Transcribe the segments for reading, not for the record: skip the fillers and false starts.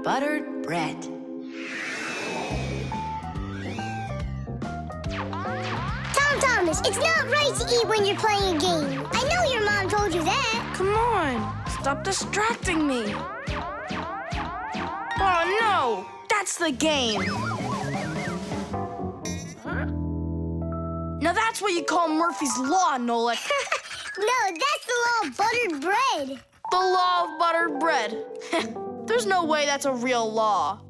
Buttered bread. Thomas, it's not right to eat when you're playing a game. I know your mom told you that. Come on, stop distracting me. Oh no, that's the game. Now that's what you call Murphy's Law, Nolik. No, that's the law of buttered bread. The law of buttered bread. There's no way that's a real law.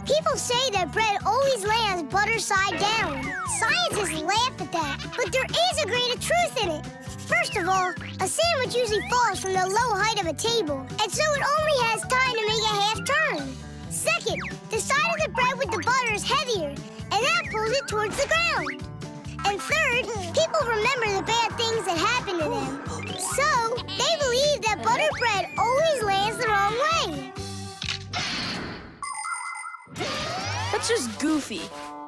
People say that bread always lands butter side down. Scientists laugh at that, but there is a grain of truth in it. First of all, a sandwich usually falls from the low height of a table, and so it only has time to make a half turn. Second, the side of the bread with the butter is heavier, and that pulls it towards the ground. And third, people remember the bad things that happen to them. So, they believe that buttered bread always lands the wrong way. That's just goofy.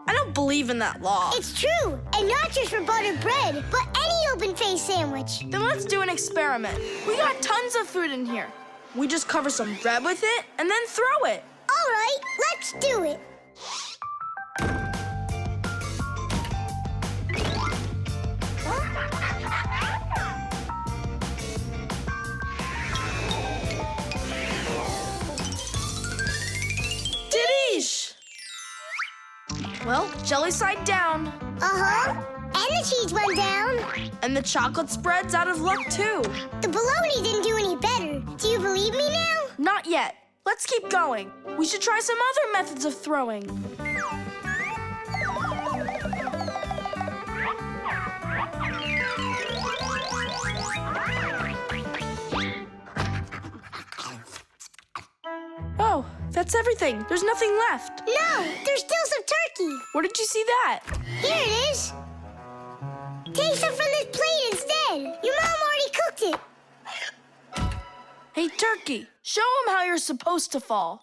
I don't believe in that law. It's true, and not just for buttered bread, but any open-faced sandwich. Then let's do an experiment. We got tons of food in here. We just cover some bread with it and then throw it. All right, let's do it. Didish! Well, jelly side down. Uh-huh. And the cheese went down. And the chocolate spread's out of luck, too. The bologna didn't do any better. Do you believe me now? Not yet. Let's keep going. We should try some other methods of throwing. Oh, that's everything. There's nothing left. No, there's still some turkey. Where did you see that? Here it is. Take some from this plate instead. Your mom already cooked it. Hey, turkey, show him how you're supposed to fall.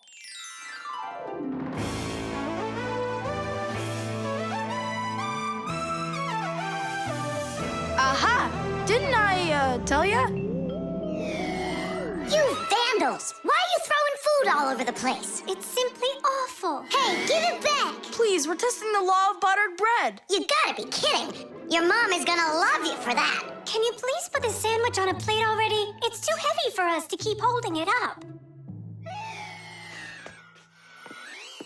Aha! Didn't I, tell ya? You vandals! Why are you throwing food all over the place? It's simply awful. Hey, give it back! Please, we're testing the law of buttered bread. You gotta be kidding. Your mom is gonna love you for that. Can you please put the sandwich on a plate already? It's too heavy for us to keep holding it up.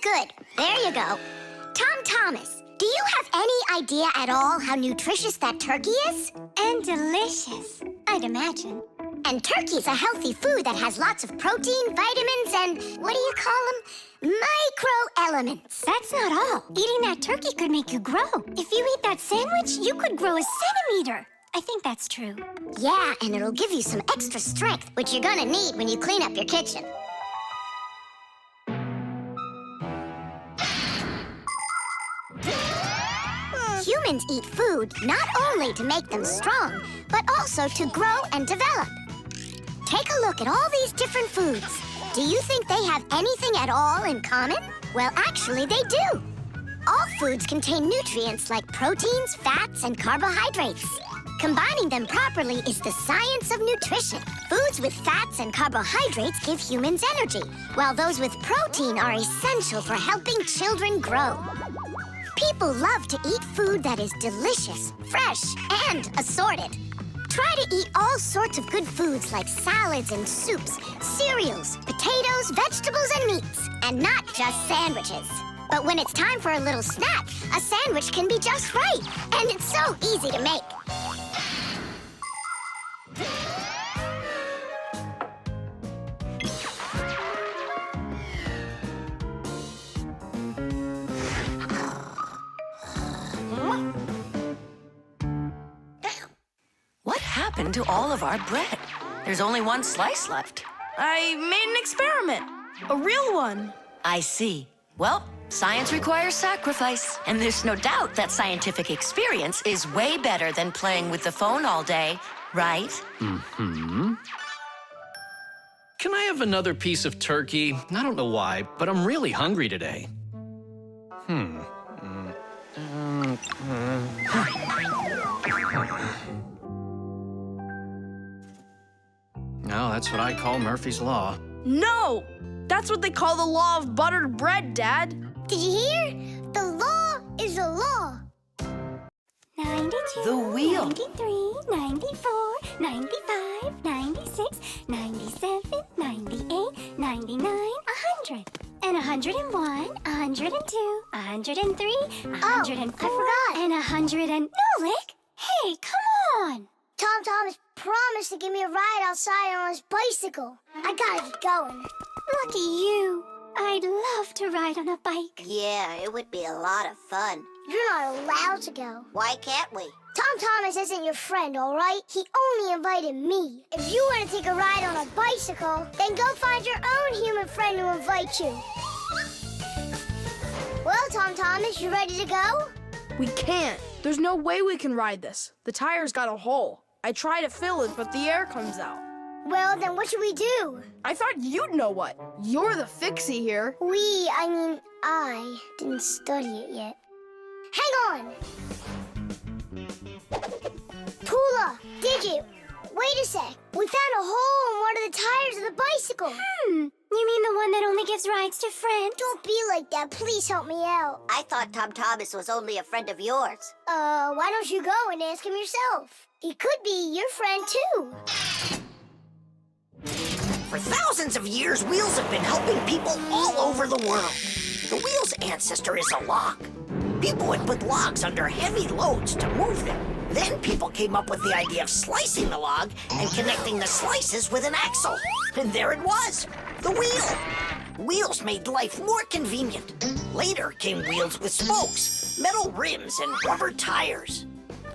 Good. There you go. Thomas, do you have any idea at all how nutritious that turkey is? And delicious, I'd imagine. And turkey's a healthy food that has lots of protein, vitamins, and what do you call them? Microelements. That's not all. Eating that turkey could make you grow. If you eat that sandwich, you could grow a centimeter. I think that's true. Yeah, and it'll give you some extra strength, which you're gonna need when you clean up your kitchen. Humans eat food not only to make them strong, but also to grow and develop. Take a look at all these different foods. Do you think they have anything at all in common? Well, actually, they do. All foods contain nutrients like proteins, fats, and carbohydrates. Combining them properly is the science of nutrition. Foods with fats and carbohydrates give humans energy, while those with protein are essential for helping children grow. People love to eat food that is delicious, fresh, and assorted. Try to eat all sorts of good foods like salads and soups, cereals, potatoes, vegetables, and meats, and not just sandwiches. But when it's time for a little snack, a sandwich can be just right, and it's so easy to make. What happened to all of our bread? There's only one slice left. I made an experiment. A real one. I see. Well, science requires sacrifice. And there's no doubt that scientific experience is way better than playing with the phone all day, right? Mm-hmm. Can I have another piece of turkey? I don't know why, but I'm really hungry today. No, that's what I call Murphy's Law. No! That's what they call the law of buttered bread, Dad. Did you hear? The law is a law. 92, The wheel. 93, 94, 95, 96, 97, 98, 99, 100. And 101, 102, 103, 104, I forgot. And 100 and... Nolik? Hey, come on! Tom Thomas promised to give me a ride outside on his bicycle. I gotta get going. Lucky you. I'd love to ride on a bike. Yeah, it would be a lot of fun. You're not allowed to go. Why can't we? Tom Thomas isn't your friend, all right? He only invited me. If you want to take a ride on a bicycle, then go find your own human friend to invite you. Well, Tom Thomas, you ready to go? We can't. There's no way we can ride this. The tire's got a hole. I try to fill it, but the air comes out. Well, then what should we do? I thought you'd know what. You're the Fixie here. I didn't study it yet. Hang on! Tula, Digit, wait a sec. We found a hole in one of the tires of the bicycle. You mean the one that only gives rides to friends? Don't be like that. Please help me out. I thought Tom Thomas was only a friend of yours. Why don't you go and ask him yourself? He could be your friend, too. For thousands of years, wheels have been helping people all over the world. The wheel's ancestor is a log. People would put logs under heavy loads to move them. Then people came up with the idea of slicing the log and connecting the slices with an axle. And there it was, the wheel. Wheels made life more convenient. Later came wheels with spokes, metal rims, and rubber tires.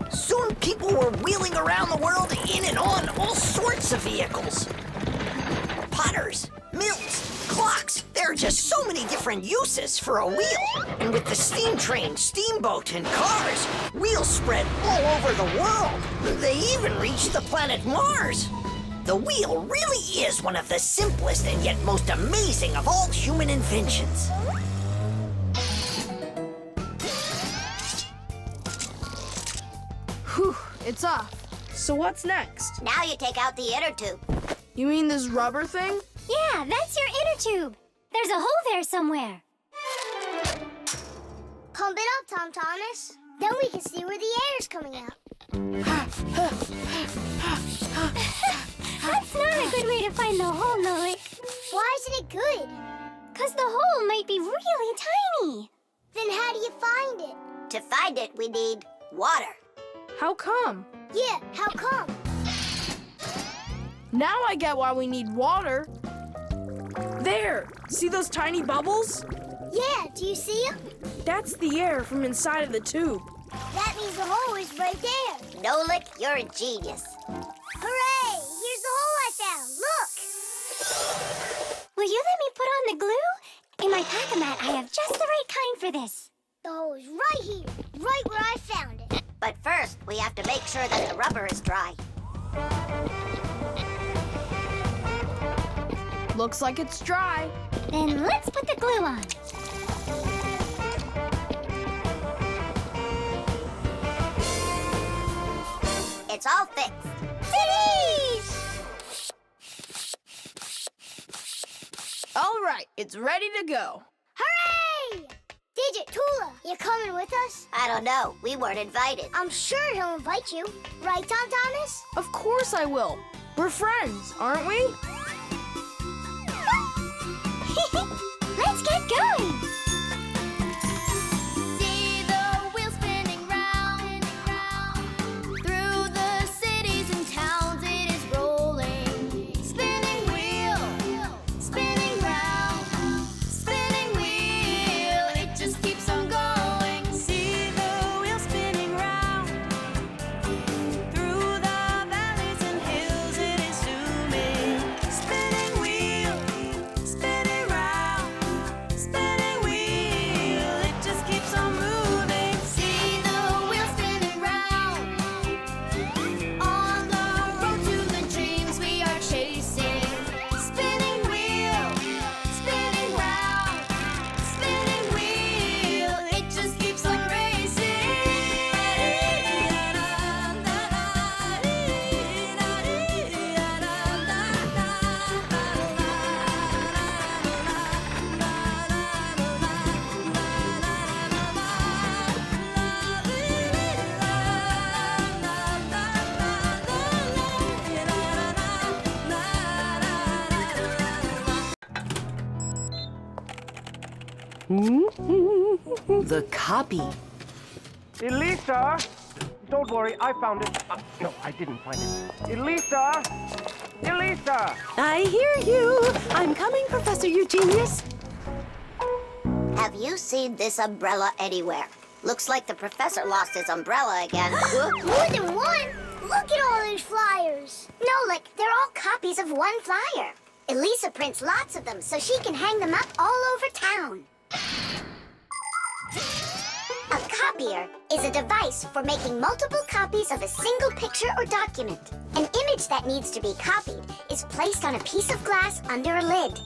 Soon people were wheeling around the world in and on all sorts of vehicles. Potters, mills, clocks. There are just so many different uses for a wheel. And with the steam train, steamboat, and cars, wheels spread all over the world. They even reached the planet Mars. The wheel really is one of the simplest and yet most amazing of all human inventions. Whew, it's off. So what's next? Now you take out the inner tube. You mean this rubber thing? Yeah, that's your inner tube. There's a hole there somewhere. Pump it up, Tom Thomas. Then we can see where the air's coming out. That's not a good way to find the hole, Nolik. Why isn't it good? Because the hole might be really tiny. Then how do you find it? To find it, we need water. How come? Yeah, how come? Now I get why we need water. There! See those tiny bubbles? Yeah, do you see them? That's the air from inside of the tube. That means the hole is right there. Nolik, you're a genius. Hooray! Here's the hole I found. Look! Will you let me put on the glue? In my pack-a-mat, I have just the right kind for this. The hole is right here, right where I found it. But first, we have to make sure that the rubber is dry. Looks like it's dry. Then let's put the glue on. It's all fixed. Cities! All right, it's ready to go. Hooray! Digit, Tula, you coming with us? I don't know. We weren't invited. I'm sure he'll invite you. Right, Tom Thomas? Of course I will. We're friends, aren't we? Let's get going! See the wheel spinning round, through the cities and towns it is rolling. Spinning wheel, spinning round, spinning wheel, it just keeps on going. See the wheel spinning round, through the valleys and hills it is zooming. The copy. Elisa! Don't worry, I found it. No, I didn't find it. Elisa! Elisa! I hear you. I'm coming, Professor Eugenius. Have you seen this umbrella anywhere? Looks like the professor lost his umbrella again. More than one? Look at all these flyers. Nolik, they're all copies of one flyer. Elisa prints lots of them so she can hang them up all over town. A copier is a device for making multiple copies of a single picture or document. An image that needs to be copied is placed on a piece of glass under a lid.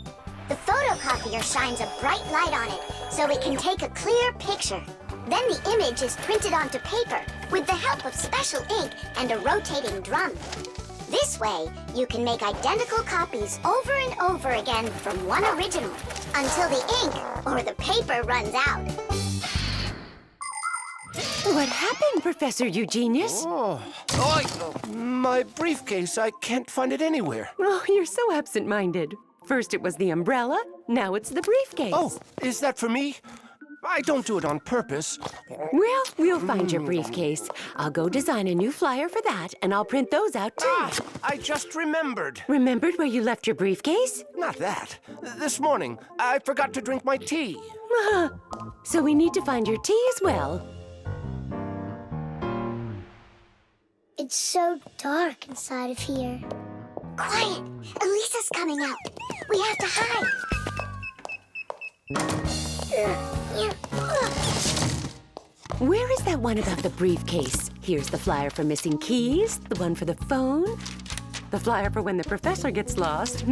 The photocopier shines a bright light on it so it can take a clear picture. Then the image is printed onto paper with the help of special ink and a rotating drum. This way, you can make identical copies over and over again from one original until the ink or the paper runs out. What happened, Professor Eugenius? My briefcase. I can't find it anywhere. Oh, you're so absent-minded. First it was the umbrella, now it's the briefcase. Oh, is that for me? I don't do it on purpose. Well, we'll find your briefcase. I'll go design a new flyer for that, and I'll print those out, too. I just remembered. Remembered where you left your briefcase? Not that. This morning, I forgot to drink my tea. So we need to find your tea as well. It's so dark inside of here. Quiet! Elisa's coming out. We have to hide. Where is that one about the briefcase? Here's the flyer for missing keys, the one for the phone, the flyer for when the professor gets lost.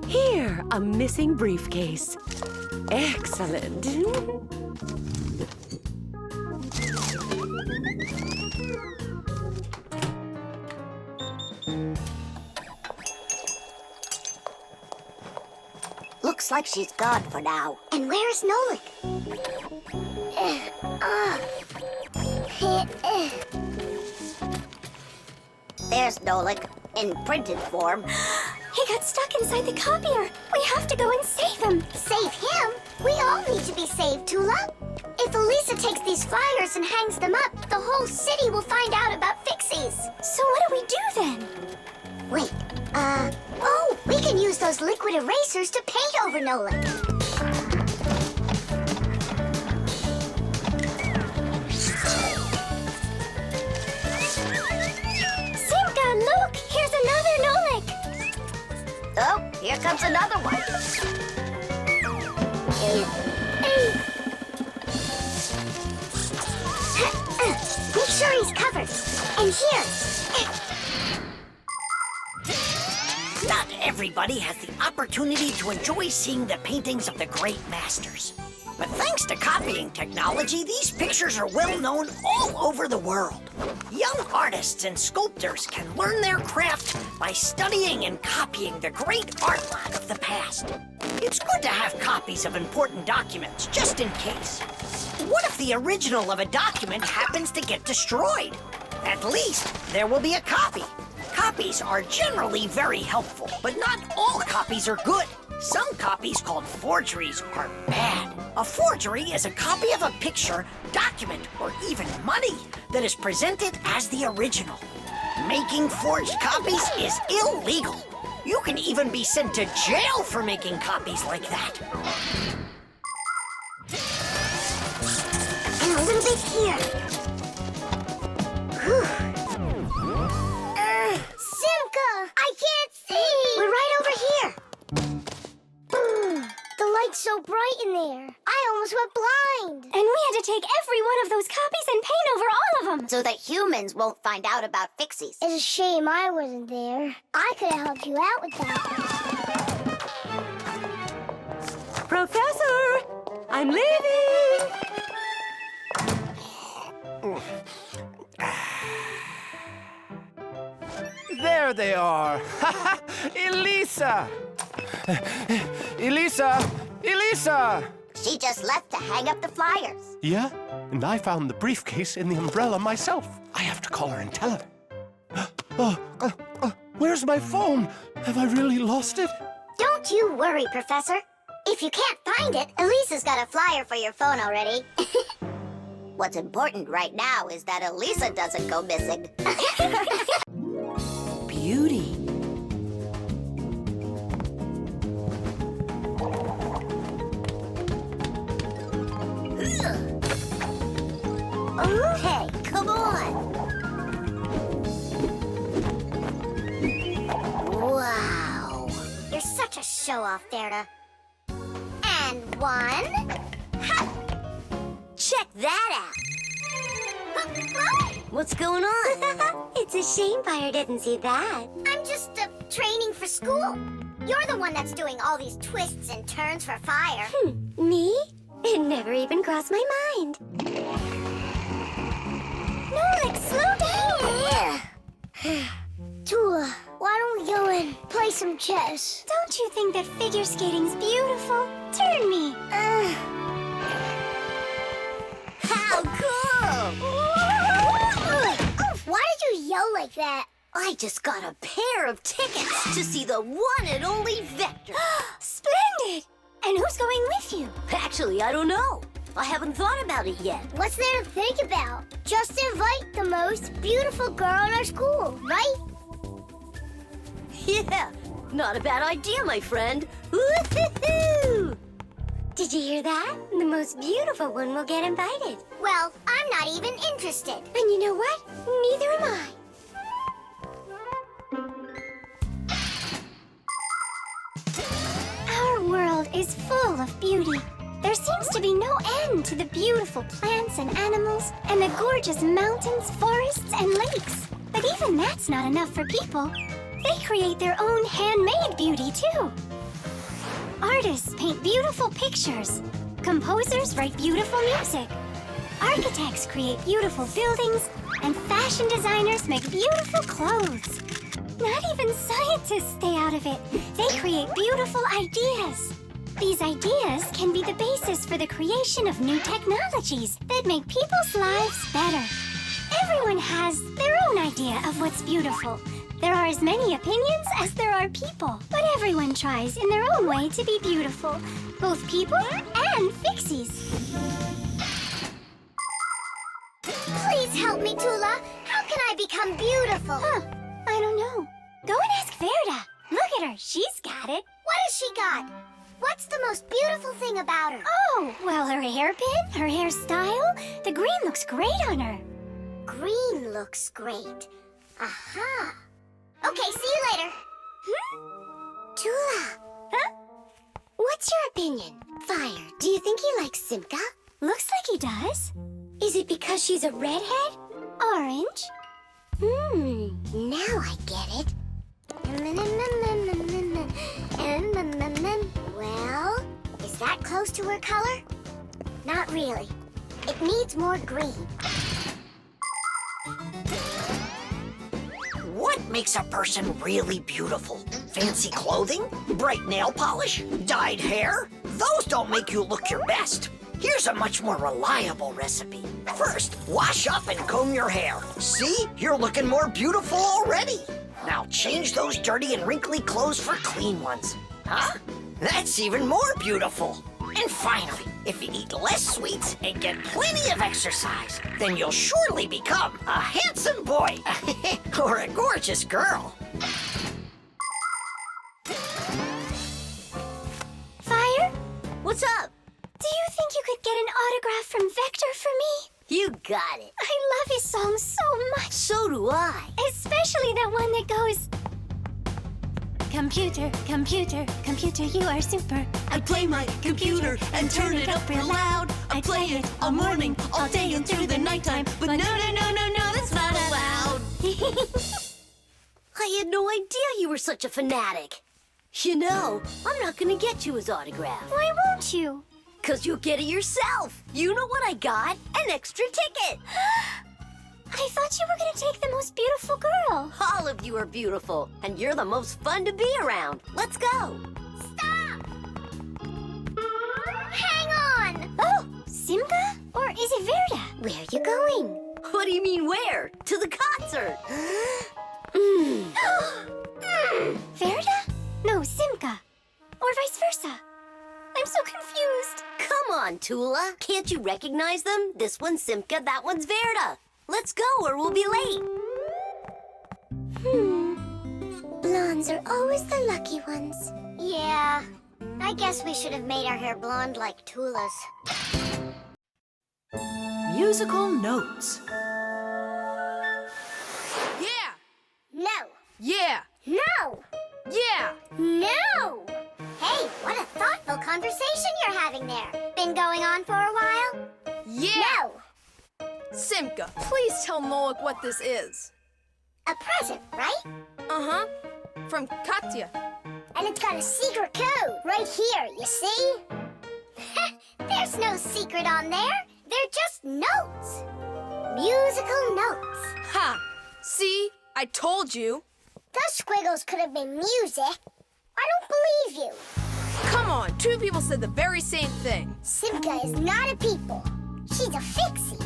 Here, a missing briefcase. Excellent. Looks like she's gone for now. And where's Nolik? There's Nolik, in printed form. He got stuck inside the copier. We have to go and save him. Save him? We all need to be saved, Tula. If Elisa takes these flyers and hangs them up, the whole city will find out about Fixies. So what do we do then? Wait, oh, we can use those liquid erasers to paint over Nolik. Simka, look! Here's another Nolik! Oh, here comes another one. Make sure he's covered. And here. Not everybody has the opportunity to enjoy seeing the paintings of the great masters. But thanks to copying technology, these pictures are well known all over the world. Young artists and sculptors can learn their craft by studying and copying the great artwork of the past. It's good to have copies of important documents, just in case. What if the original of a document happens to get destroyed? At least there will be a copy. Copies are generally very helpful, but not all copies are good. Some copies called forgeries are bad. A forgery is a copy of a picture, document, or even money that is presented as the original. Making forged copies is illegal. You can even be sent to jail for making copies like that. And a little bit here. Whew. Simka! I can't see! We're right over here. The light's so bright in there. I almost went blind. And we had to take every one of those copies and paint over all of them. So that humans won't find out about Fixies. It's a shame I wasn't there. I could have helped you out with that. Professor! I'm leaving! There they are. Elisa! Elisa! Elisa! She just left to hang up the flyers. Yeah? And I found the briefcase in the umbrella myself. I have to call her and tell her. Where's my phone? Have I really lost it? Don't you worry, Professor. If you can't find it, Elisa's got a flyer for your phone already. What's important right now is that Elisa doesn't go missing. Beauty. Okay, come on. Wow. You're such a show-off, Verda. And one. Ha! Check that out. What's going on? It's a shame Fire didn't see that. I'm just training for school. You're the one that's doing all these twists and turns for Fire. Me? It never even crossed my mind. Nolik, slow down! Tula, why don't we go and play some chess? Don't you think that figure skating's beautiful? Turn me. How cool! Why did you yell like that? I just got a pair of tickets to see the one and only Vector. Splendid! And who's going with you? Actually, I don't know. I haven't thought about it yet. What's there to think about? Just invite the most beautiful girl in our school, right? Yeah, not a bad idea, my friend. Woo-hoo-hoo! Did you hear that? The most beautiful one will get invited. Well, I'm not even interested. And you know what? Neither am I. Our world is full of beauty. There seems to be no end to the beautiful plants and animals, and the gorgeous mountains, forests, and lakes. But even that's not enough for people. They create their own handmade beauty, too. Artists paint beautiful pictures. Composers write beautiful music. Architects create beautiful buildings, and fashion designers make beautiful clothes. Not even scientists stay out of it. They create beautiful ideas. These ideas can be the basis for the creation of new technologies that make people's lives better. Everyone has their own idea of what's beautiful. There are as many opinions as there are people, but everyone tries in their own way to be beautiful, both people and Fixies. Please help me, Tula. How can I become beautiful? I don't know. Go and ask Verda. Look at her. She's got it. What has she got? What's the most beautiful thing about her? Oh, well, her hairpin, her hairstyle. The green looks great on her. Green looks great. Aha. Okay, see you later. Tula. Huh? What's your opinion? Fire, do you think he likes Simka? Looks like he does. Is it because she's a redhead? Orange? Now I get it. Well, is that close to her color? Not really. It needs more green. What makes a person really beautiful? Fancy clothing? Bright nail polish? Dyed hair? Those don't make you look your best. Here's a much more reliable recipe. First, wash up and comb your hair. See? You're looking more beautiful already. Now change those dirty and wrinkly clothes for clean ones. Huh? That's even more beautiful. And finally, if you eat less sweets and get plenty of exercise, then you'll surely become a handsome boy or a gorgeous girl. Fire? What's up? Do you think you could get an autograph from Vector for me? You got it. I love his song so much. So do I. Especially that one that goes... Computer, computer, computer, you are super. I play my computer and turn it up real loud. I play it all morning, all day, and through the nighttime. But no, that's not allowed. I had no idea you were such a fanatic. You know, I'm not gonna get you his autograph. Why won't you? 'Cause you'll get it yourself. You know what I got? An extra ticket. I thought you were gonna take the most beautiful girl. All of you are beautiful, and you're the most fun to be around. Let's go. Stop! Hang on! Oh, Simka? Or is it Verda? Where are you going? What do you mean where? To the concert. Verda? No, Simka. Or vice versa. I'm confused. Come on, Tula. Can't you recognize them? This one's Simka, that one's Verda. Let's go or we'll be late. Blondes are always the lucky ones. Yeah, I guess we should have made our hair blonde like Tula's. Musical notes. Yeah! No! Yeah! No! Yeah! No! Hey, what a thoughtful conversation you're having there. Been going on for a while? Yeah! No! Simka, please tell Nolik what this is. A present, right? Uh-huh. From Katya. And it's got a secret code right here, you see? There's no secret on there. They're just notes. Musical notes. Ha! See? I told you. Those squiggles could have been music. I don't believe you. Come on, two people said the very same thing. Simka is not a people. She's a Fixie.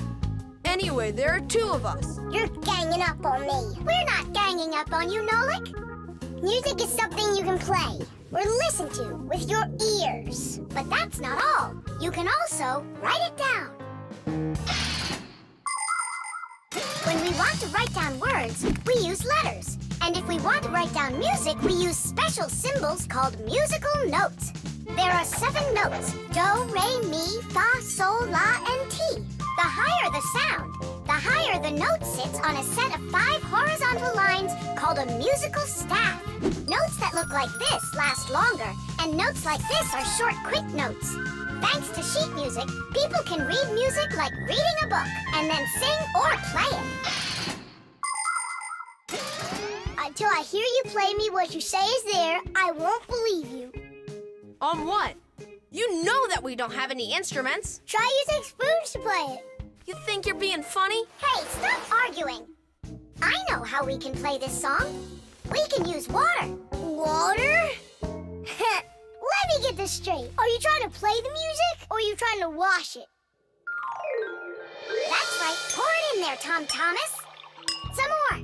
Anyway, there are two of us. You're ganging up on me. We're not ganging up on you, Nolik. Music is something you can play or listen to with your ears. But that's not all. You can also write it down. When we want to write down words, we use letters. And if we want to write down music, we use special symbols called musical notes. There are 7 notes: do, re, mi, fa, sol, la, and ti. The higher the sound, the higher the note sits on a set of 5 horizontal lines called a musical staff. Notes that look like this last longer, and notes like this are short, quick notes. Thanks to sheet music, people can read music like reading a book, and then sing or play it. Until I hear you play me what you say is there, I won't believe you. On what? You know that we don't have any instruments. Try using spoons to play it. You think you're being funny? Hey, stop arguing. I know how we can play this song. We can use water. Water? Let me get this straight. Are you trying to play the music, or are you trying to wash it? That's right. Pour it in there, Tom Thomas. Some more.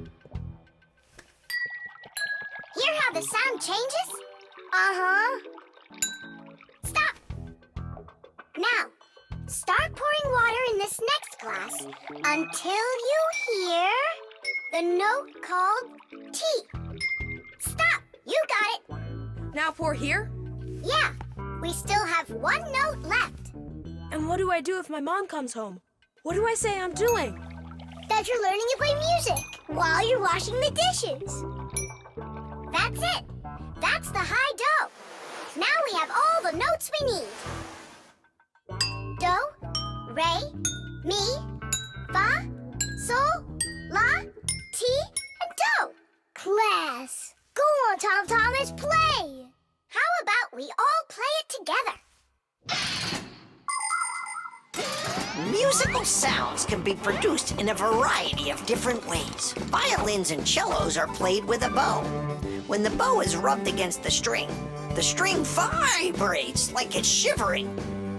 Hear how the sound changes? Uh-huh. Stop. Now, start pouring water in this next glass until you hear the note called T. Stop. You got it. Now pour here? Yeah. We still have 1 note left. And what do I do if my mom comes home? What do I say I'm doing? That you're learning to play music while you're washing the dishes. That's it. That's the high do. Now we have all the notes we need. Do, re, mi, fa, sol, la, ti, and do. Class. Go on, Tom Thomas, play. How about we all play it together? Musical sounds can be produced in a variety of different ways. Violins and cellos are played with a bow. When the bow is rubbed against the string vibrates like it's shivering,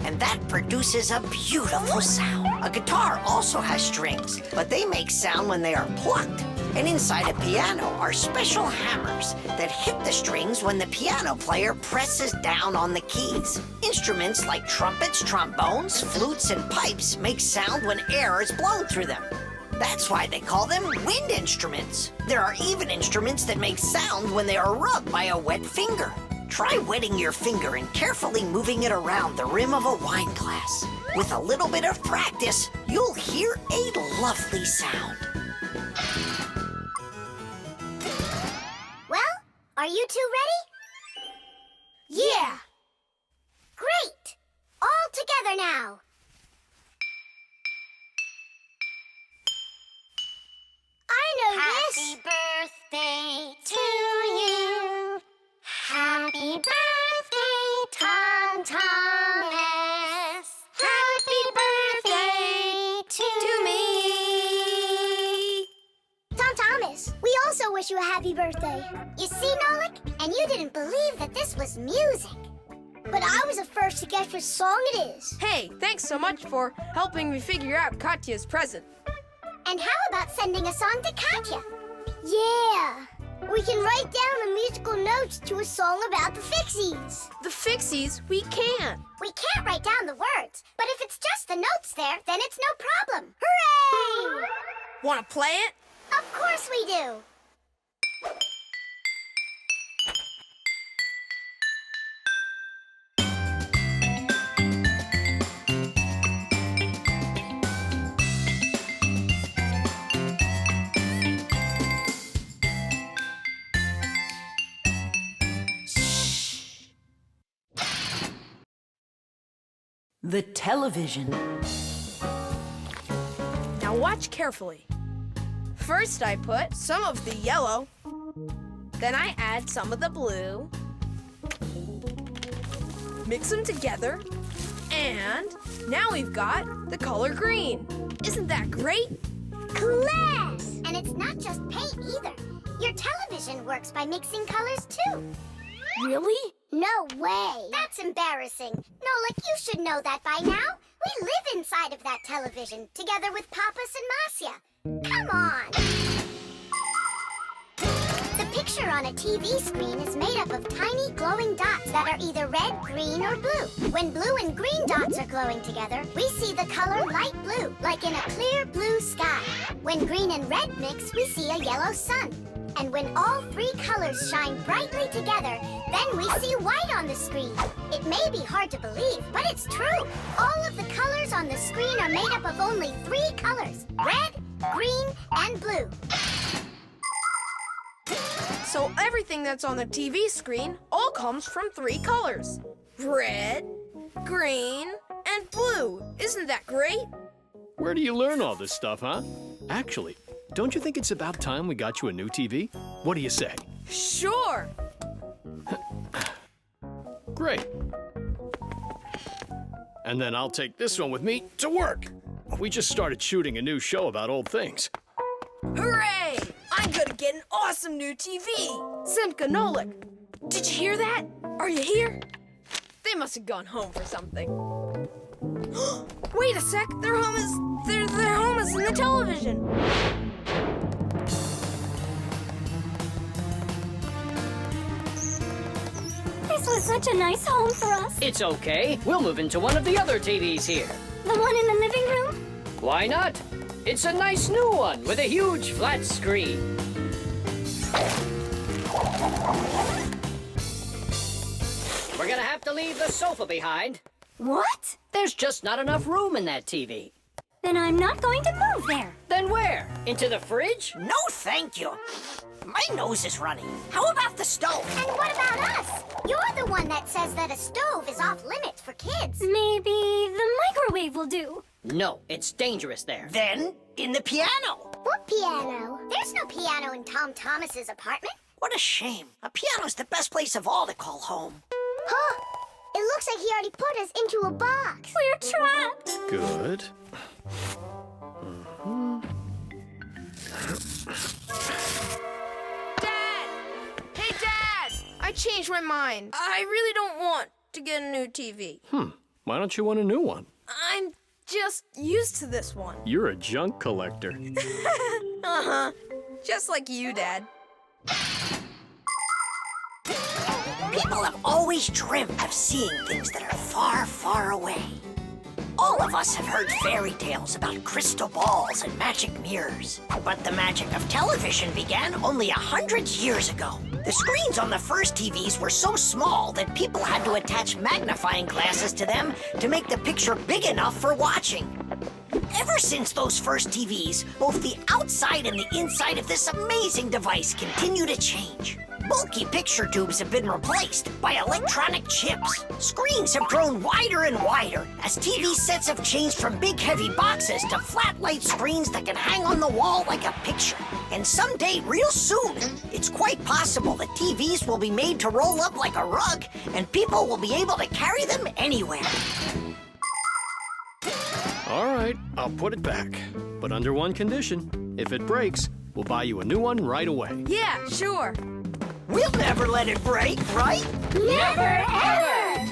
and that produces a beautiful sound. A guitar also has strings, but they make sound when they are plucked. And inside a piano are special hammers that hit the strings when the piano player presses down on the keys. Instruments like trumpets, trombones, flutes, and pipes make sound when air is blown through them. That's why they call them wind instruments. There are even instruments that make sound when they are rubbed by a wet finger. Try wetting your finger and carefully moving it around the rim of a wine glass. With a little bit of practice, you'll hear a lovely sound. Well, are you two ready? Yeah! Great! All together now. I know this. Happy birthday to you. Happy birthday, Tom Thomas. Happy birthday To me. Tom Thomas, we also wish you a happy birthday. You see, Nolik? And you didn't believe that this was music. But I was the first to guess which song it is. Hey, thanks so much for helping me figure out Katya's present. And how about sending a song to Katya? Yeah. We can write down the musical notes to a song about the Fixies. The Fixies? We can't. We can't write down the words, but if it's just the notes there, then it's no problem. Hooray! Want to play it? Of course we do. The television. Now watch carefully. First I put some of the yellow, then I add some of the blue, mix them together, and now we've got the color green. Isn't that great? Class! And it's not just paint either. Your television works by mixing colors too. Really? No way. That's embarrassing. Nolik, you should know that by now. We live inside of that television, together with Papas and Masya. Come on. The picture on a TV screen is made up of tiny glowing dots that are either red, green, or blue. When blue and green dots are glowing together, we see the color light blue, like in a clear blue sky. When green and red mix, we see a yellow sun. And when all three colors shine brightly together, then we see white on the screen. It may be hard to believe, but it's true. All of the colors on the screen are made up of only three colors: red, green, and blue. So everything that's on the TV screen all comes from three colors: red, green, and blue. Isn't that great? Where do you learn all this stuff, huh? Actually, don't you think it's about time we got you a new TV? What do you say? Sure. Great. And then I'll take this one with me to work. We just started shooting a new show about old things. Hooray! I'm gonna get an awesome new TV. Simka and Nolik. Did you hear that? Are you here? They must have gone home for something. Wait a sec. Their home is in the television. This was such a nice home for us. It's okay. We'll move into one of the other TVs here. The one in the living room? Why not? It's a nice new one with a huge flat screen. We're gonna have to leave the sofa behind. What? There's just not enough room in that TV. Then I'm not going to move there. Then where? Into the fridge? No, thank you. My nose is running. How about the stove? And what about us? You're the one that says that a stove is off limits for kids. Maybe the microwave will do. No, it's dangerous there. Then, in the piano. What piano? There's no piano in Tom Thomas's apartment. What a shame. A piano's the best place of all to call home. Huh? It looks like he already put us into a box. We're trapped. Good. Dad! Hey, Dad! I changed my mind. I really don't want to get a new TV. Why don't you want a new one? I'm just used to this one. You're a junk collector. Uh-huh. Just like you, Dad. People have always dreamt of seeing things that are far, far away. All of us have heard fairy tales about crystal balls and magic mirrors. But the magic of television began only 100 years ago. The screens on the first TVs were so small that people had to attach magnifying glasses to them to make the picture big enough for watching. Ever since those first TVs, both the outside and the inside of this amazing device continue to change. Bulky picture tubes have been replaced by electronic chips. Screens have grown wider and wider as TV sets have changed from big heavy boxes to flat light screens that can hang on the wall like a picture. And someday, real soon, it's quite possible that TVs will be made to roll up like a rug and people will be able to carry them anywhere. All right, I'll put it back. But under one condition. If it breaks, we'll buy you a new one right away. Yeah, sure. We'll never let it break, right? Never, ever!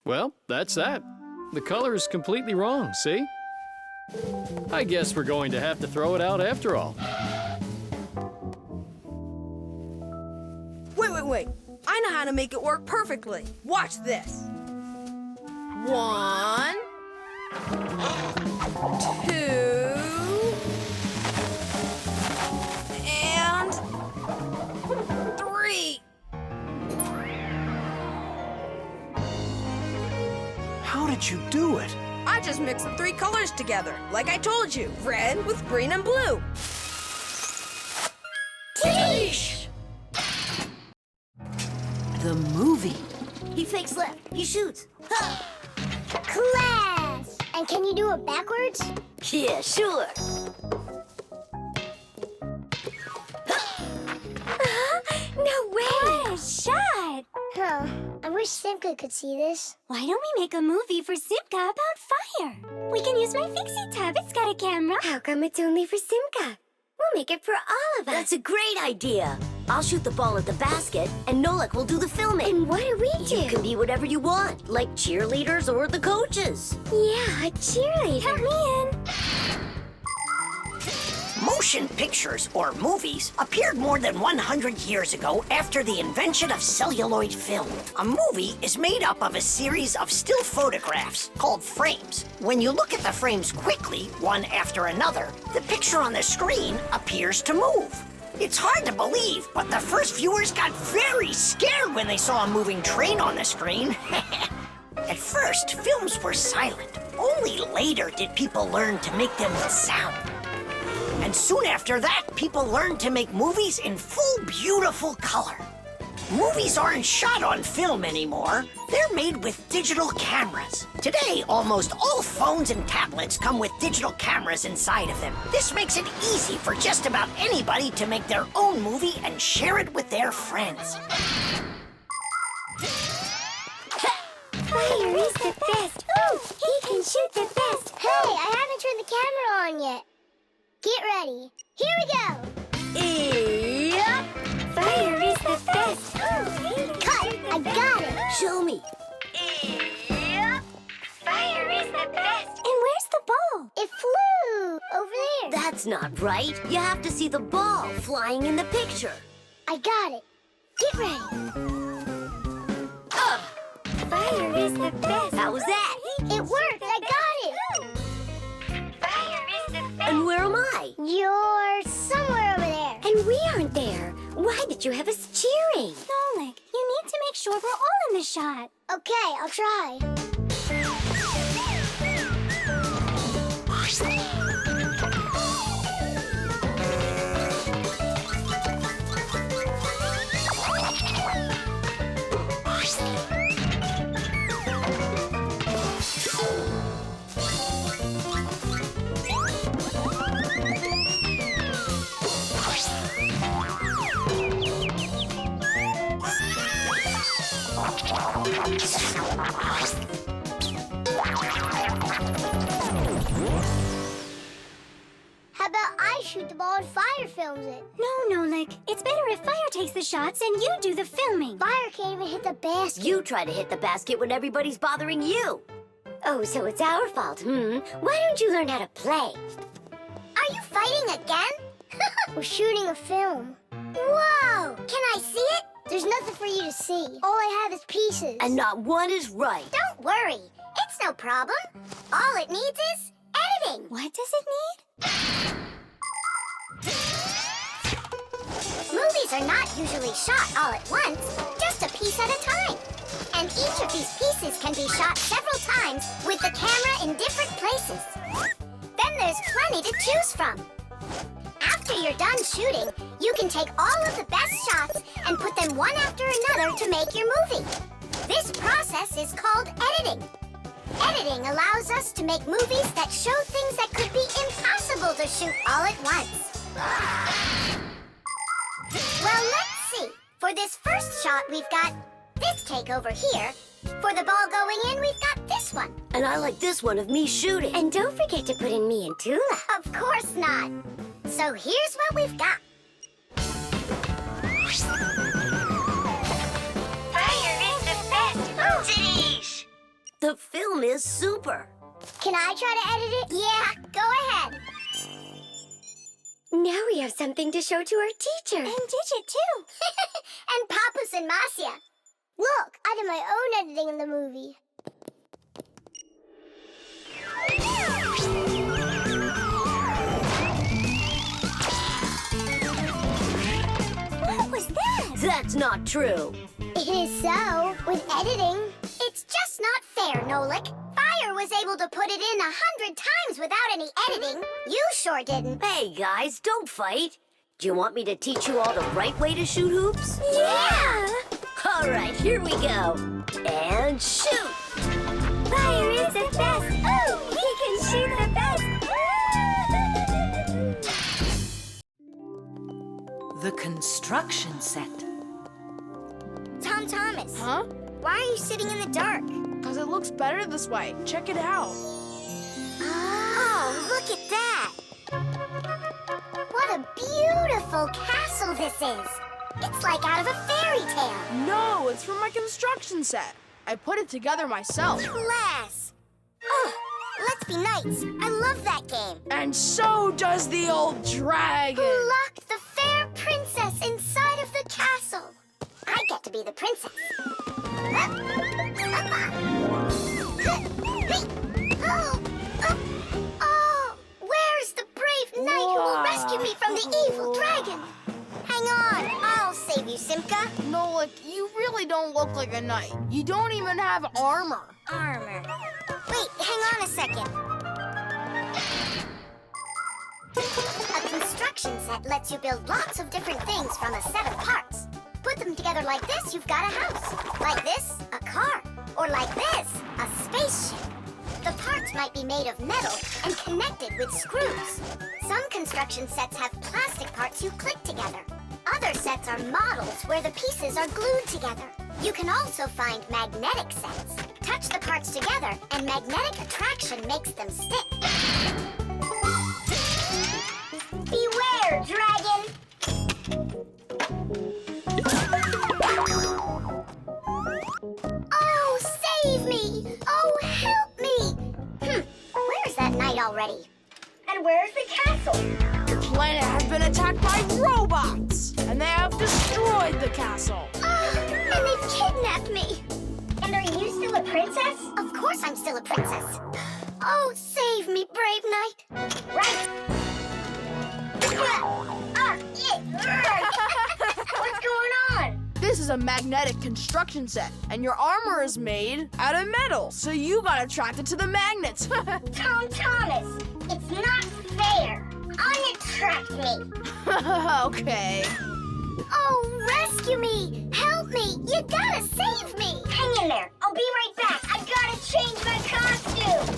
Well, that's that. The color is completely wrong, see? I guess we're going to have to throw it out after all. Wait. I know how to make it work perfectly. Watch this. 1, 2, and 3. How did you do it? I just mixed the 3 colors together, like I told you. Red with green and blue. Yeesh! The movie. He fakes left. He shoots. Ha! Class! And can you do it backwards? Yeah, sure. No way! What a shot! Huh. I wish Simka could see this. Why don't we make a movie for Simka about fire? We can use my Fixie tub. It's got a camera. How come it's only for Simka? We'll make it for all of us. That's a great idea. I'll shoot the ball at the basket, and Nolik will do the filming. And what do we do? You can be whatever you want, like cheerleaders or the coaches. Yeah, a cheerleader. Help me in. Motion pictures, or movies, appeared more than 100 years ago after the invention of celluloid film. A movie is made up of a series of still photographs called frames. When you look at the frames quickly, one after another, the picture on the screen appears to move. It's hard to believe, but the first viewers got very scared when they saw a moving train on the screen. At first, films were silent. Only later did people learn to make them with sound. And soon after that, people learned to make movies in full, beautiful color. Movies aren't shot on film anymore. They're made with digital cameras. Today, almost all phones and tablets come with digital cameras inside of them. This makes it easy for just about anybody to make their own movie and share it with their friends. Fire is the best. Ooh, he can shoot the best. Hey, I haven't turned the camera on yet. Get ready. Here we go. Yep. Fire is the best. Cut. I got it. Show me. Yep. Fire is the best. And where's the ball? It flew over there. That's not right. You have to see the ball flying in the picture. I got it. Get ready. Fire is the best. How was that? It worked. I got it. Fire is the best. And where am I? You're somewhere over there. And we aren't there. Why did you have us cheering? Nolik, you need to make sure we're all in the shot. Okay, I'll try. How about I shoot the ball and Fire films it? No, Nolik. It's better if Fire takes the shots and you do the filming. Fire can't even hit the basket. You try to hit the basket when everybody's bothering you. Oh, so it's our fault, Why don't you learn how to play? Are you fighting again? We're shooting a film. Whoa! Can I see it? There's nothing for you to see. All I have is pieces. And not one is right. Don't worry. It's no problem. All it needs is editing. What does it need? Movies are not usually shot all at once, just a piece at a time. And each of these pieces can be shot several times with the camera in different places. Then there's plenty to choose from. After you're done shooting, you can take all of the best shots and put them one after another to make your movie. This process is called editing. Editing allows us to make movies that show things that could be impossible to shoot all at once. Well, let's see. For this first shot, we've got this take over here. For the ball going in, we've got this one. And I like this one of me shooting. And don't forget to put in me and Tula. Of course not. So here's what we've got. Fire is the best. Titties! The film is super. Can I try to edit it? Yeah, go ahead. Now we have something to show to our teacher. And Digit, too. And Papas and Marcia. Look, I did my own editing in the movie. What was that? That's not true. It is so. With editing, it's just not fair, Nolik. Fire was able to put it in 100 times without any editing. You sure didn't. Hey, guys, don't fight. Do you want me to teach you all the right way to shoot hoops? Yeah! All right, here we go. And shoot! Fire is the best. Oh, he can shoot the best. The construction set. Tom Thomas, Huh? why are you sitting in the dark? Because it looks better this way. Check it out. Oh, look at that. What a beautiful castle this is. It's like out of a fairy tale. No, it's from my construction set. I put it together myself. Class. Oh, let's be knights. I love that game. And so does the old dragon. Who locked the fair princess inside of the castle? I get to be the princess. Oh, where's the brave knight who will rescue me from the evil dragon? Hang on, I'll save you, Simka. Nolik, you really don't look like a knight. You don't even have armor. Armor. Wait, hang on a second. A construction set lets you build lots of different things from a set of parts. Put them together like this, you've got a house. Like this, a car. Or like this, a spaceship. The parts might be made of metal and connected with screws. Some construction sets have plastic parts you click together. Other sets are models where the pieces are glued together. You can also find magnetic sets. Touch the parts together and magnetic attraction makes them stick. Beware, dragon! Oh, save me! Oh, help me! Where's that knight already? And where's the castle? The planet has been attacked by robots, and they have destroyed the castle. And they've kidnapped me. And are you still a princess? Of course I'm still a princess. Oh, save me, brave knight. Right. What's going on? This is a magnetic construction set, and your armor is made out of metal, so you got attracted to the magnets. Tom Thomas, it's not fair. Unattract me. Okay. Oh, rescue me! Help me! You gotta save me! Hang in there. I'll be right back. I gotta change my costume.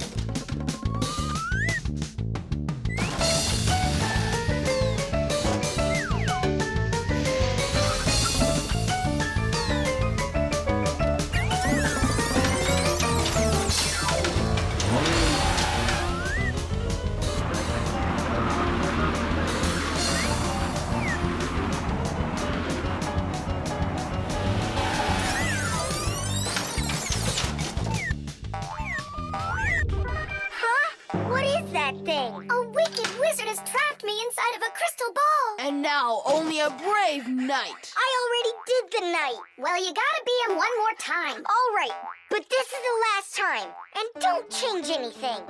Thing. A wicked wizard has trapped me inside of a crystal ball. And now only a brave knight. I already did the night. Well, you gotta be him one more time. All right, but this is the last time. And don't change anything.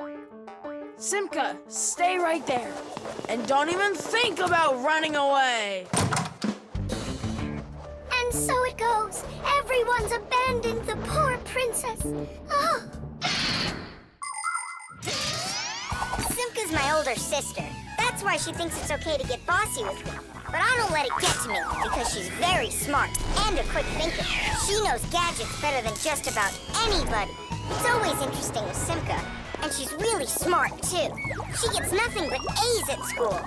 Simka, stay right there. And don't even think about running away. And so it goes. Everyone's abandoned the poor princess. Oh. Simka's my older sister. That's why she thinks it's okay to get bossy with me. But I don't let it get to me because she's very smart and a quick thinker. She knows gadgets better than just about anybody. It's always interesting with Simka. And she's really smart, too. She gets nothing but A's at school.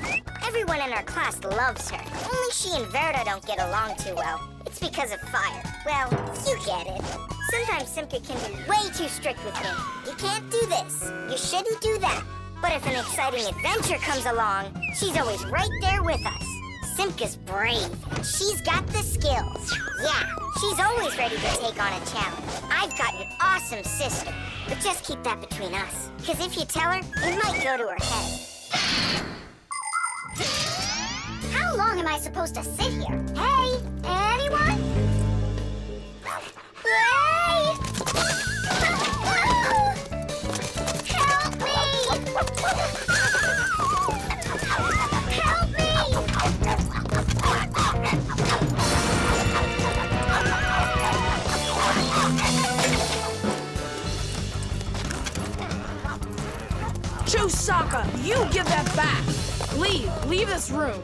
Everyone in our class loves her. Only she and Verda don't get along too well. It's because of fire. Well, you get it. Sometimes Simka can be way too strict with me. You can't do this. You shouldn't do that. But if an exciting adventure comes along, she's always right there with us. Simka's brave. She's got the skills. Yeah, she's always ready to take on a challenge. I've got an awesome sister. But just keep that between us. Because if you tell her, it might go to her head. How long am I supposed to sit here? Hey, anyone? Hey! Help me! Help me! Chusaka, you give that back. Leave this room.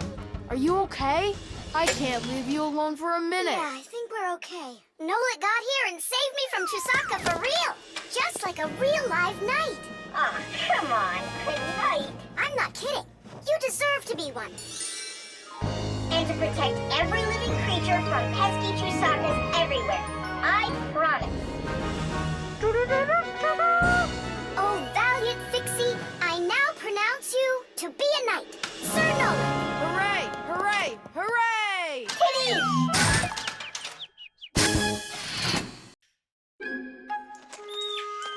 Are you okay? I can't leave you alone for a minute. Yeah, I think we're okay. Nolik got here and saved me from Chusaka for real. Just like a real live knight. Oh, come on, a knight. I'm not kidding. You deserve to be one. And to protect every living creature from pesky Chusakas everywhere. I promise. Oh, valiant Fixie, I now pronounce you to be a knight. Sir Nolik. Hooray! Hooray! Hooray! Kitty!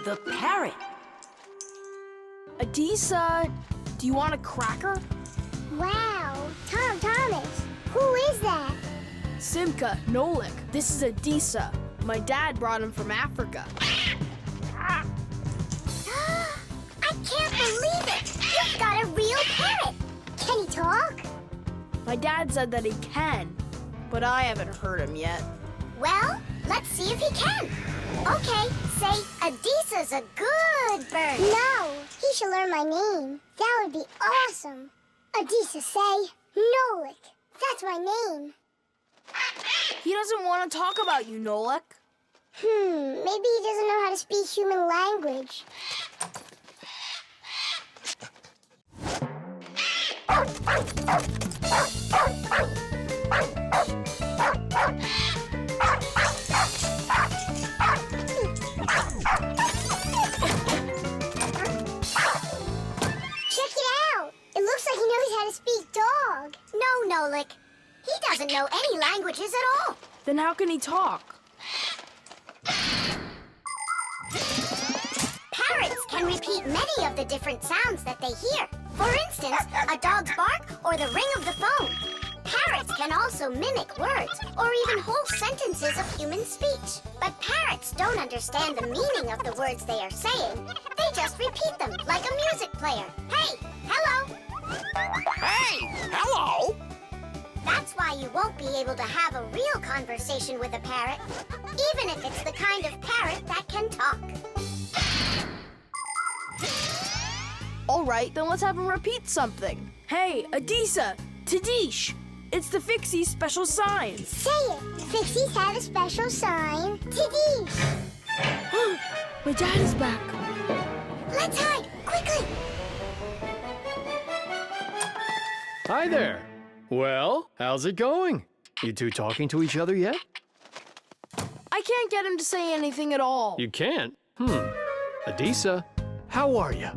The parrot. Adisa, do you want a cracker? Wow, Tom Thomas, who is that? Simka, Nolik, this is Adisa. My dad brought him from Africa. I can't believe it! You've got a real parrot! Can he talk? My dad said that he can, but I haven't heard him yet. Well, let's see if he can. Okay, say Adisa's a good bird. No, he should learn my name. That would be awesome. Adisa, say Nolik. That's my name. He doesn't want to talk about you, Nolik. Maybe he doesn't know how to speak human language. Check it out. It looks like he knows how to speak dog. No, Nolik. He doesn't know any languages at all. Then how can he talk? Parrots can repeat many of the different sounds that they hear. For instance, a dog's bark or the ring of the phone. Parrots can also mimic words or even whole sentences of human speech. But parrots don't understand the meaning of the words they are saying. They just repeat them like a music player. Hey, hello. Hey, hello. That's why you won't be able to have a real conversation with a parrot, even if it's the kind of parrot that can talk. All right, then let's have him repeat something. Hey, Adisa, Tadish, it's the Fixie special sign. Say it. Fixies have a special sign. Tadish. My dad is back. Let's hide, quickly. Hi there. Well, how's it going? You two talking to each other yet? I can't get him to say anything at all. You can't? Adisa, how are you?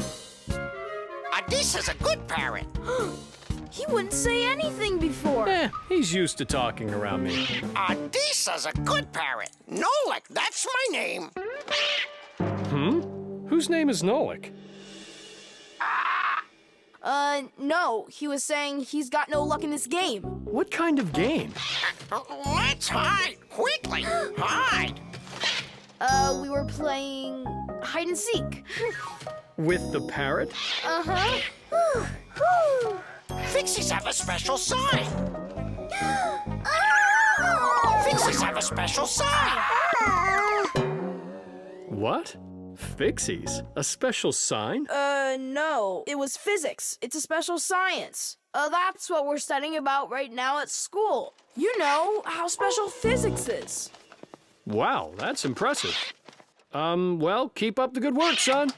Adisa's a good parrot. He wouldn't say anything before. He's used to talking around me. Adisa's a good parrot. Nolik, that's my name. Whose name is Nolik? No, he was saying he's got no luck in this game. What kind of game? Let's hide, quickly. Hide. We were playing hide and seek. With the parrot? Uh-huh. Fixies have a special sign. Fixies have a special sign. What? Fixies? A special sign? No. It was physics. It's a special science. That's what we're studying about right now at school. You know how special physics is. Wow, that's impressive. Well, keep up the good work, son.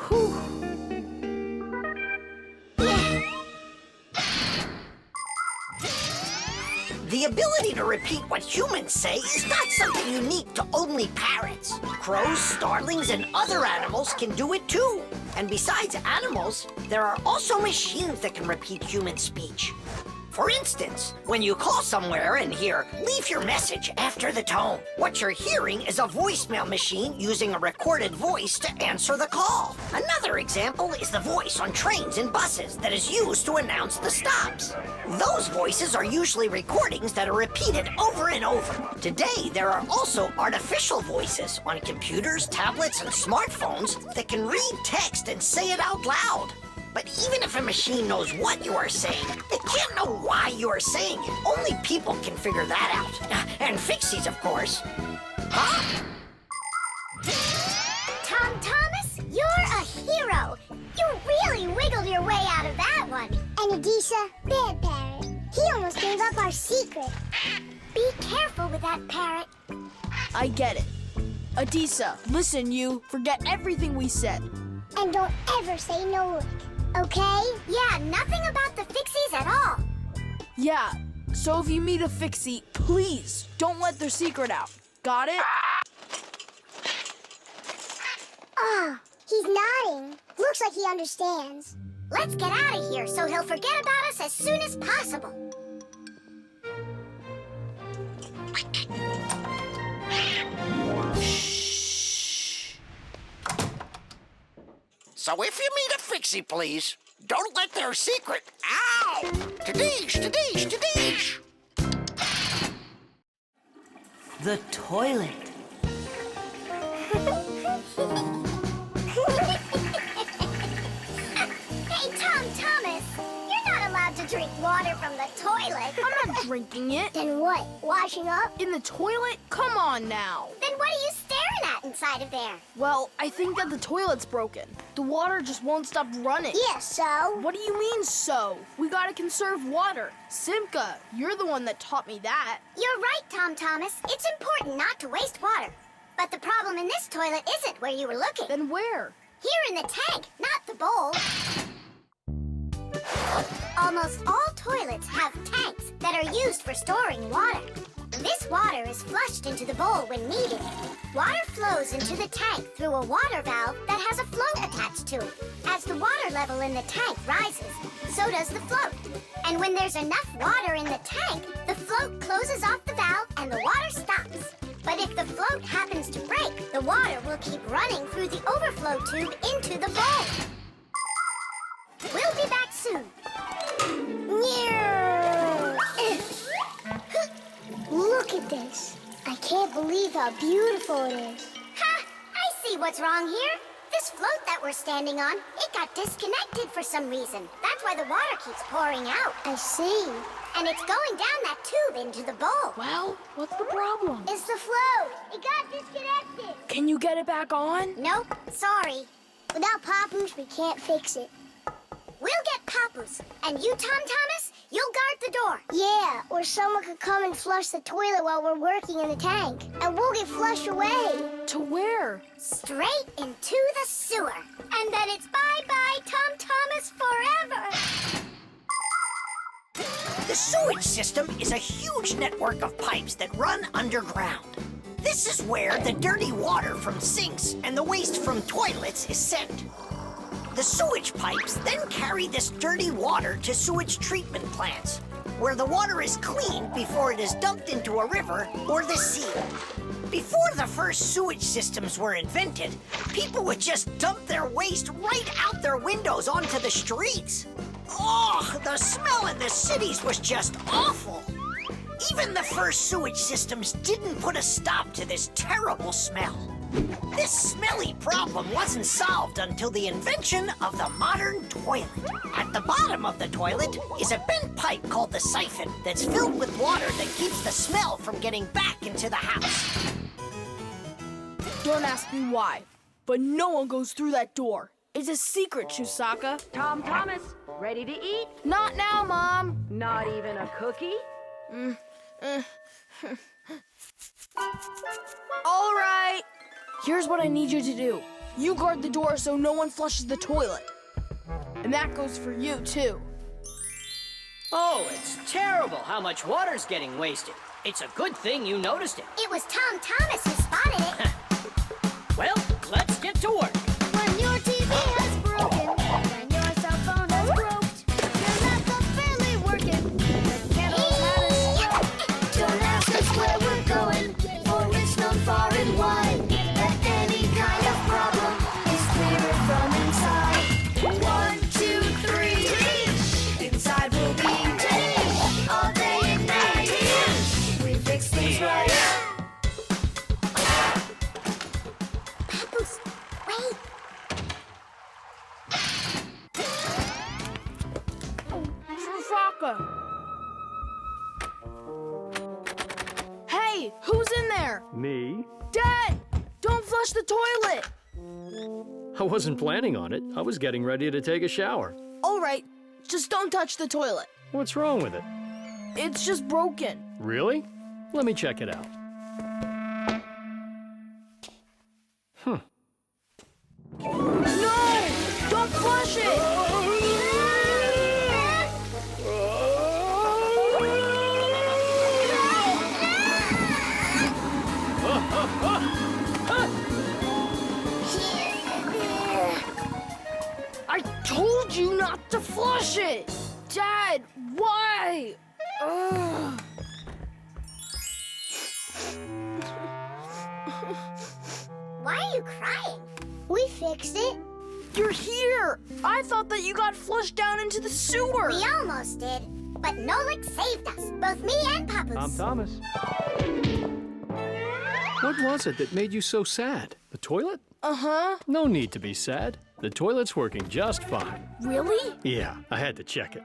Whew. The ability to repeat what humans say is not something unique to only parrots. Crows, starlings, and other animals can do it too. And besides animals, there are also machines that can repeat human speech. For instance, when you call somewhere and hear, leave your message after the tone, what you're hearing is a voicemail machine using a recorded voice to answer the call. Another example is the voice on trains and buses that is used to announce the stops. Those voices are usually recordings that are repeated over and over. Today, there are also artificial voices on computers, tablets, and smartphones that can read text and say it out loud. But even if a machine knows what you are saying, it can't know why you are saying it. Only people can figure that out. And Fixies, of course. Huh? Tom Thomas, you're a hero. You really wiggled your way out of that one. And Adisa, bad Parrot. He almost gave up our secret. Be careful with that Parrot. I get it. Adisa, listen, you. Forget everything we said. And don't ever say Nolik, okay? Yeah, nothing about the Fixies at all. Yeah, so if you meet a Fixie, please don't let their secret out. Got it? Oh, he's nodding. Looks like he understands. Let's get out of here so he'll forget about us as soon as possible. So if you meet a Fixie, please, don't let their secret... Ow! Tadish, tadish, tadish! The toilet. Hey, Tom Thomas, you're not allowed to drink water from the toilet. I'm not drinking it. Then what? Washing up? In the toilet? Come on now. Then what are you staring at inside of there? Well, I think that the toilet's broken. The water just won't stop running. Yeah, so? What do you mean, so? We gotta conserve water. Simka, you're the one that taught me that. You're right, Tom Thomas. It's important not to waste water. But the problem in this toilet isn't where you were looking. Then where? Here in the tank, not the bowl. Almost all toilets have tanks that are used for storing water. This water is flushed into the bowl when needed. Water flows into the tank through a water valve that has a float attached to it. As the water level in the tank rises, so does the float. And when there's enough water in the tank, the float closes off the valve and the water stops. But if the float happens to break, the water will keep running through the overflow tube into the bowl. We'll be back soon. Look at this. I can't believe how beautiful it is. Ha! I see what's wrong here. This float that we're standing on, it got disconnected for some reason. That's why the water keeps pouring out. I see. And it's going down that tube into the bowl. Well, what's the problem? It's the float. It got disconnected. Can you get it back on? Nope, sorry. Without Papoose, we can't fix it. We'll get Papoose. And you, Tom Thomas, you'll guard the door. Yeah, or someone could come and flush the toilet while we're working in the tank. And we'll get flushed away. To where? Straight into the sewer. And then it's bye-bye, Tom Thomas, forever. The sewage system is a huge network of pipes that run underground. This is where the dirty water from sinks and the waste from toilets is sent. The sewage pipes then carry this dirty water to sewage treatment plants, where the water is cleaned before it is dumped into a river or the sea. Before the first sewage systems were invented, people would just dump their waste right out their windows onto the streets. Oh, the smell in the cities was just awful. Even the first sewage systems didn't put a stop to this terrible smell. This smelly problem wasn't solved until the invention of the modern toilet. At the bottom of the toilet is a bent pipe called the siphon that's filled with water that keeps the smell from getting back into the house. Don't ask me why, but no one goes through that door. It's a secret, Chusaka. Tom Thomas, ready to eat? Not now, Mom. Not even a cookie? All right. Here's what I need you to do. You guard the door so no one flushes the toilet. And that goes for you, too. Oh, it's terrible how much water's getting wasted. It's a good thing you noticed it. It was Tom Thomas who spotted it. Well, let's get to work. When your TV has broken, when your cell phone has broke, your laptop barely working, Okay. Hey, who's in there? Me? Dad, don't flush the toilet. I wasn't planning on it. I was getting ready to take a shower. All right, just don't touch the toilet. What's wrong with it? It's just broken. Really? Let me check it out. No! Don't flush it! I told you not to flush it! Dad, why? Ugh. Why are you crying? We fixed it. You're here! I thought that you got flushed down into the sewer! We almost did, but Nolik saved us, both me and Papa's. I'm Thomas. What was it that made you so sad? The toilet? Uh-huh. No need to be sad. The toilet's working just fine. Really? Yeah, I had to check it.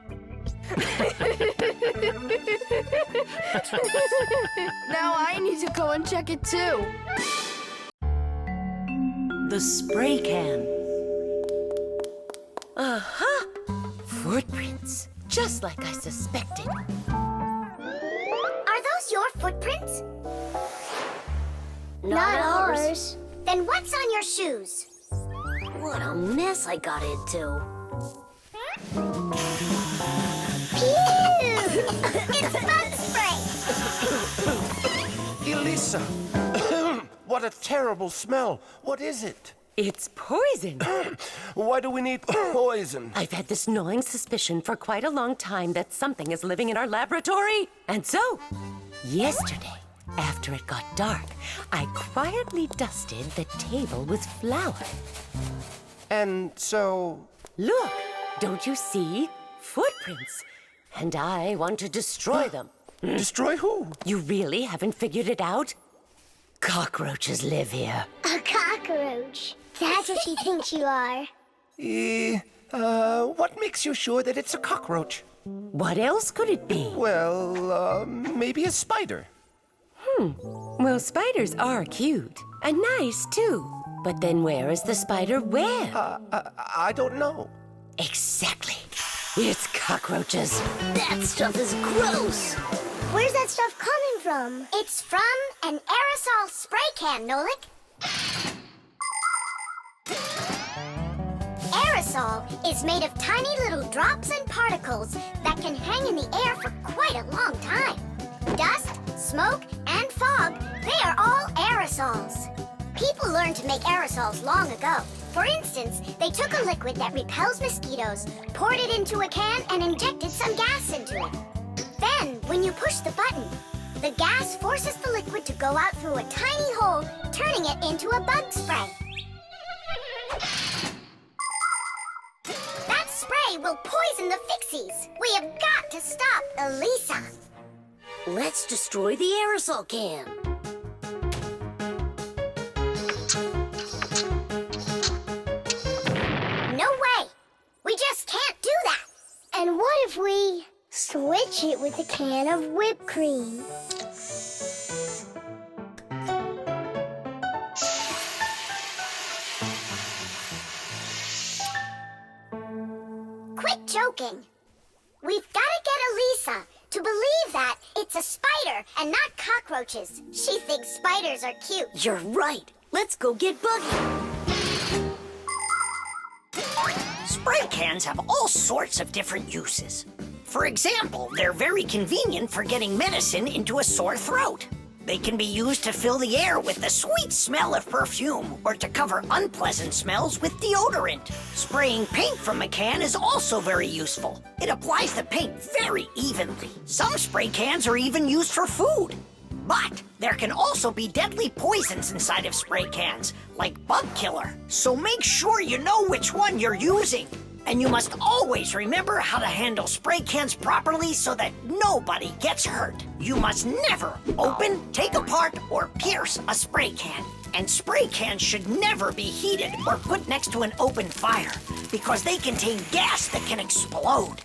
Now I need to go and check it too. The spray can. Uh-huh. Footprints, just like I suspected. Are those your footprints? Not ours. Then what's on your shoes? What a mess I got into. Pew! It's bug spray! Elisa! What a terrible smell. What is it? It's poison. Why do we need poison? I've had this gnawing suspicion for quite a long time that something is living in our laboratory. And so, yesterday, after it got dark, I quietly dusted the table with flour. And so... Look, don't you see? Footprints. And I want to destroy them. Destroy who? You really haven't figured it out? Cockroaches live here. A cockroach. That's what she thinks you are. What makes you sure that it's a cockroach? What else could it be? Well, maybe a spider. Well, spiders are cute. And nice, too. But then where is the spider web? I don't know. Exactly. It's cockroaches. That stuff is gross. Where's that stuff coming from? It's from an aerosol spray can, Nolik. Aerosol is made of tiny little drops and particles that can hang in the air for quite a long time. Dust, smoke, and fog, they are all aerosols. People learned to make aerosols long ago. For instance, they took a liquid that repels mosquitoes, poured it into a can, and injected some gas into it. Then, when you push the button, the gas forces the liquid to go out through a tiny hole, turning it into a bug spray. That spray will poison the Fixies. We have got to stop Elisa. Let's destroy the aerosol can. No way! We just can't do that! And what if we switch it with a can of whipped cream? Quit joking. We've got to get Elisa to believe that it's a spider and not cockroaches. She thinks spiders are cute. You're right. Let's go get Buggy. Spray cans have all sorts of different uses. For example, they're very convenient for getting medicine into a sore throat. They can be used to fill the air with the sweet smell of perfume or to cover unpleasant smells with deodorant. Spraying paint from a can is also very useful. It applies the paint very evenly. Some spray cans are even used for food. But there can also be deadly poisons inside of spray cans, like bug killer. So make sure you know which one you're using. And you must always remember how to handle spray cans properly so that nobody gets hurt. You must never open, take apart, or pierce a spray can. And spray cans should never be heated or put next to an open fire because they contain gas that can explode.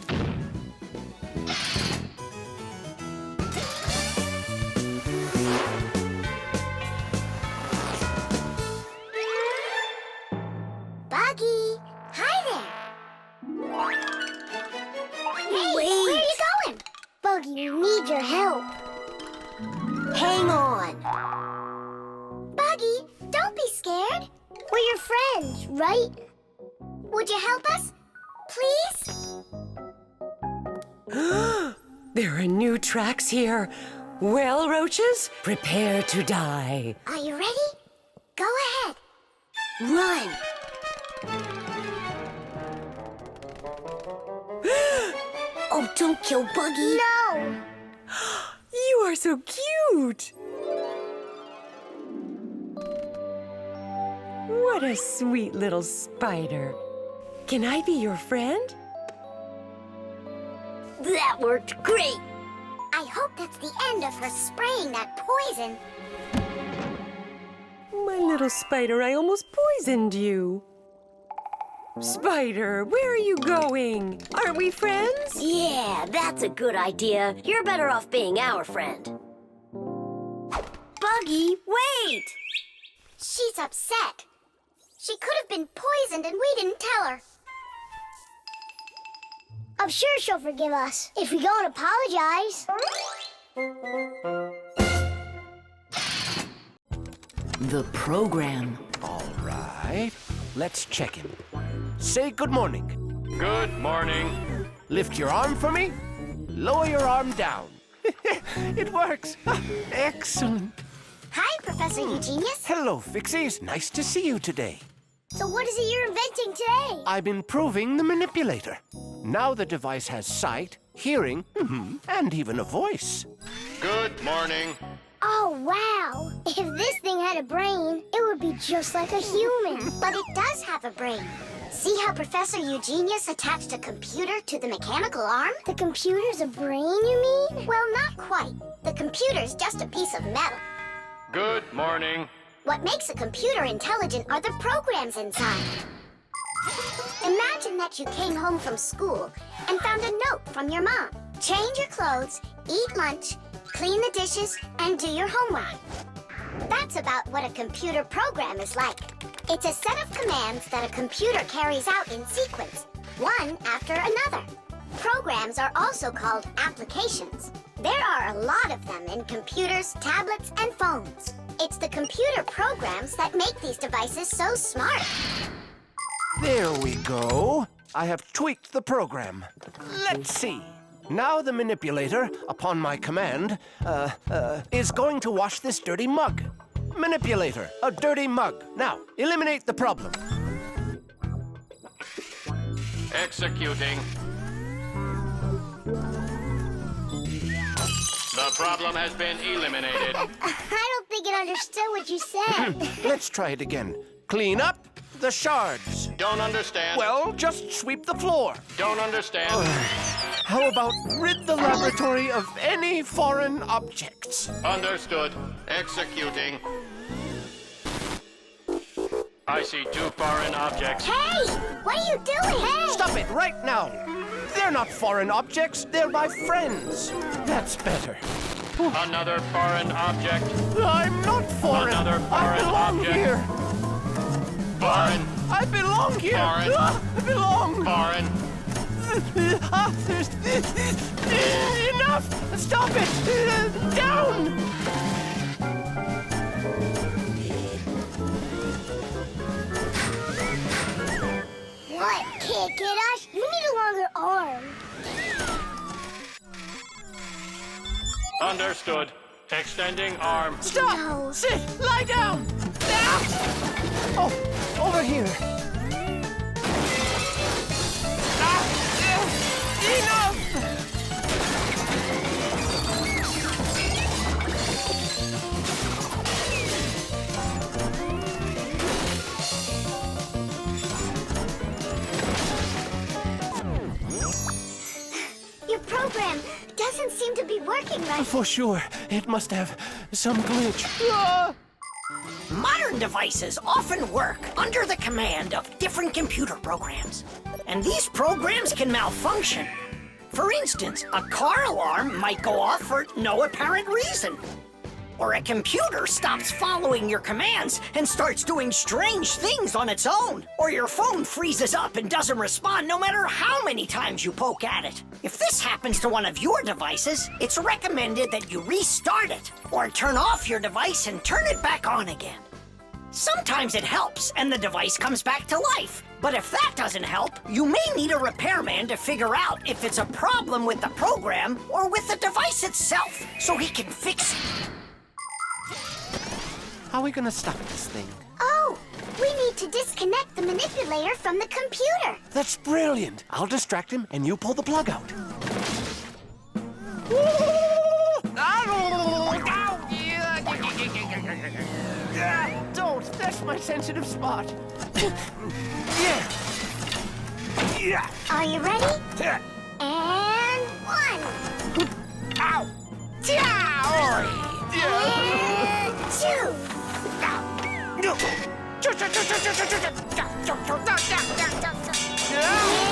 right? Would you help us? Please? There are new tracks here. Well, roaches, prepare to die. Are you ready? Go ahead. Run! Oh, don't kill Buggy. No! You are so cute! What a sweet little spider. Can I be your friend? That worked great. I hope that's the end of her spraying that poison. My little spider, I almost poisoned you. Spider, where are you going? Aren't we friends? Yeah, that's a good idea. You're better off being our friend. Buggy, wait! She's upset. She could have been poisoned and we didn't tell her. I'm sure she'll forgive us if we go and apologize. The program. All right. Let's check in. Say good morning. Good morning. Lift your arm for me. Lower your arm down. It works. Excellent. Hi, Professor Eugenius. Hello, Fixies. Nice to see you today. So what is it you're inventing today? I'm improving the manipulator. Now the device has sight, hearing, and even a voice. Good morning. Oh, wow. If this thing had a brain, it would be just like a human. But it does have a brain. See how Professor Eugenius attached a computer to the mechanical arm? The computer's a brain, you mean? Well, not quite. The computer's just a piece of metal. Good morning. What makes a computer intelligent are the programs inside. Imagine that you came home from school and found a note from your mom. Change your clothes, eat lunch, clean the dishes, and do your homework. That's about what a computer program is like. It's a set of commands that a computer carries out in sequence, one after another. Programs are also called applications. There are a lot of them in computers, tablets, and phones. It's the computer programs that make these devices so smart. There we go. I have tweaked the program. Let's see. Now the manipulator, upon my command, is going to wash this dirty mug. Manipulator, a dirty mug. Now, eliminate the problem. Executing. The problem has been eliminated. I don't think it understood what you said. Let's try it again. Clean up the shards. Don't understand. Well, just sweep the floor. Don't understand. How about rid the laboratory of any foreign objects? Understood. Executing. I see 2 foreign objects. Hey! What are you doing? Hey! Stop it right now. They're not foreign objects. They're my friends. That's better. Another foreign object. I'm not foreign. Another I foreign belong object. here. Foreign. I belong here. Foreign. I belong. Foreign. There's enough. Stop it. Down. What? Can't get us? You need a longer arm. Understood. Extending arm. Stop. No. Sit. Lie down. Oh, over here. Enough. Your program doesn't seem to be working right. For sure. It must have some glitch. Modern devices often work under the command of different computer programs. And these programs can malfunction. For instance, a car alarm might go off for no apparent reason. Or a computer stops following your commands and starts doing strange things on its own. Or your phone freezes up and doesn't respond no matter how many times you poke at it. If this happens to one of your devices, it's recommended that you restart it or turn off your device and turn it back on again. Sometimes it helps and the device comes back to life. But if that doesn't help, you may need a repairman to figure out if it's a problem with the program or with the device itself, so he can fix it. How are we gonna stop this thing? Oh, we need to disconnect the manipulator from the computer. That's brilliant. I'll distract him and you pull the plug out. Don't, that's my sensitive spot. Yeah. Are you ready? And 1. Ow! And 2.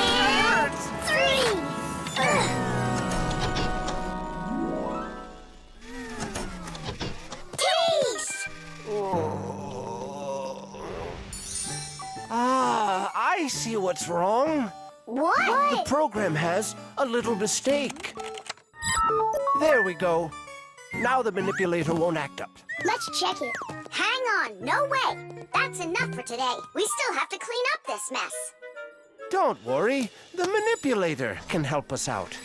And 3. Taste! Ah, I see what's wrong. What? The program has a little mistake. There we go. Now the manipulator won't act up. Let's check it. Hang on, no way. That's enough for today. We still have to clean up this mess. Don't worry, the manipulator can help us out.